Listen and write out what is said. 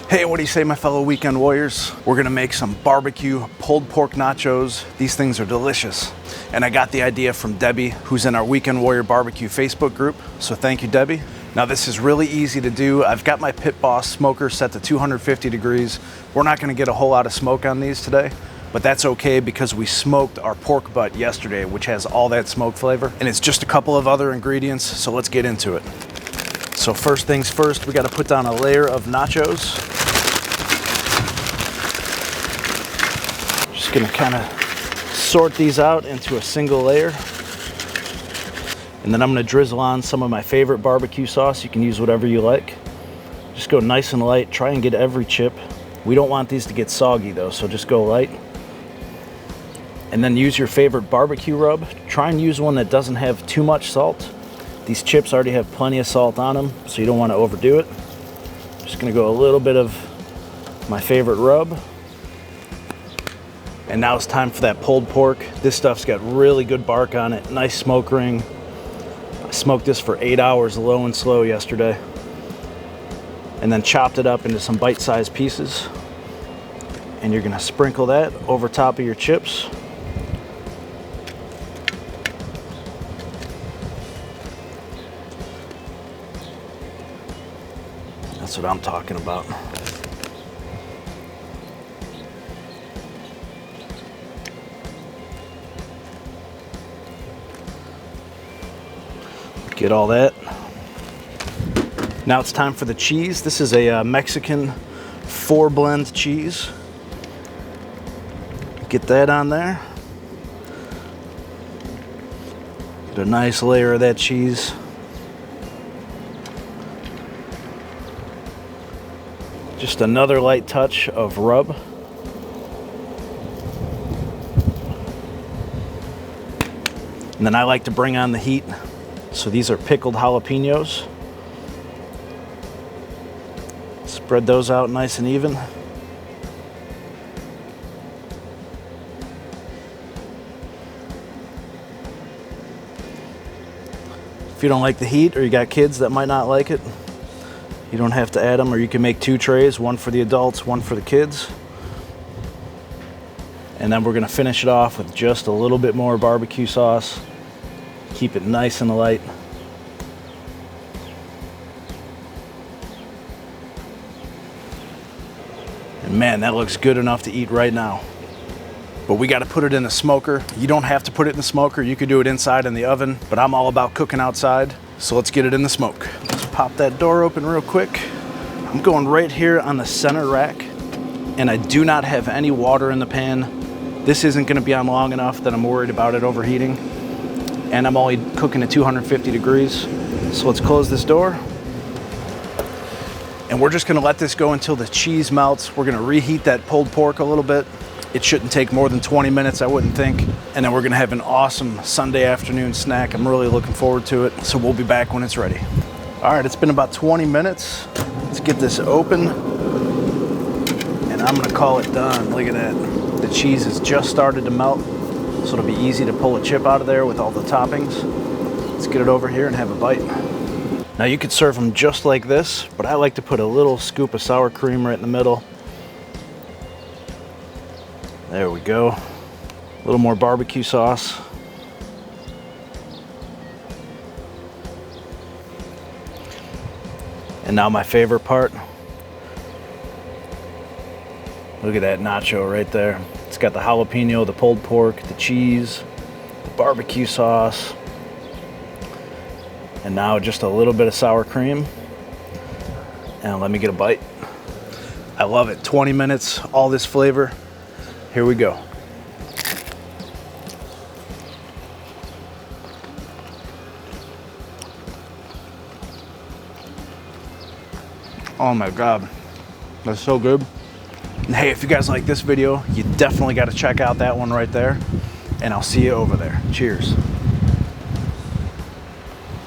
Hey, what do you say, my fellow weekend warriors? We're gonna make some barbecue pulled pork nachos. These things are delicious. And I got the idea from Debbie, who's in our Weekend Warrior Barbecue Facebook group. So thank you, Debbie. Now this is really easy to do. I've got my Pit Boss smoker set to 250 degrees. We're not gonna get a whole lot of smoke on these today, but that's okay because we smoked our pork butt yesterday, which has all that smoke flavor. And it's just a couple of other ingredients, so let's get into it. So first things first, we gotta put down a layer of nachos. Just gonna kind of sort these out into a single layer. And then I'm gonna drizzle on some of my favorite barbecue sauce. You can use whatever you like. Just go nice and light, try and get every chip. We don't want these to get soggy though, so just go light. And then use your favorite barbecue rub. Try and use one that doesn't have too much salt. These chips already have plenty of salt on them, so you don't want to overdo it. Just gonna go a little bit of my favorite rub. And now it's time for that pulled pork. This stuff's got really good bark on it, nice smoke ring. I smoked this for 8 hours low and slow yesterday. And then chopped it up into some bite-sized pieces. And you're gonna sprinkle that over top of your chips. That's what I'm talking about. Get all that. Now it's time for the cheese. This is a Mexican 4-blend cheese. Get that on there. Get a nice layer of that cheese. Just another light touch of rub. And then I like to bring on the heat. So these are pickled jalapenos. Spread those out nice and even. If you don't like the heat, or you got kids that might not like it, you don't have to add them, or you can make 2 trays, one for the adults, one for the kids. And then we're gonna finish it off with just a little bit more barbecue sauce. Keep it nice and light. And man, that looks good enough to eat right now. But we got to put it in the smoker. You don't have to put it in the smoker. You could do it inside in the oven, but I'm all about cooking outside. So let's get it in the smoke. Let's pop that door open real quick. I'm going right here on the center rack, and I do not have any water in the pan. This isn't going to be on long enough that I'm worried about it overheating. And I'm only cooking at 250 degrees. So let's close this door. And we're just gonna let this go until the cheese melts. We're gonna reheat that pulled pork a little bit. It shouldn't take more than 20 minutes, I wouldn't think. And then we're gonna have an awesome Sunday afternoon snack. I'm really looking forward to it. So we'll be back when it's ready. All right, it's been about 20 minutes. Let's get this open. And I'm gonna call it done. Look at that. The cheese has just started to melt. So it'll be easy to pull a chip out of there with all the toppings. Let's get it over here and have a bite. Now you could serve them just like this, but I like to put a little scoop of sour cream right in the middle. There we go. A little more barbecue sauce. And now my favorite part. Look at that nacho right there. It's got the jalapeno, the pulled pork, the cheese, the barbecue sauce, and now just a little bit of sour cream. And let me get a bite. I love it. 20 minutes, all this flavor. Here we go. Oh my God, that's so good. And hey, if you guys like this video, you definitely got to check out that one right there. And I'll see you over there. Cheers.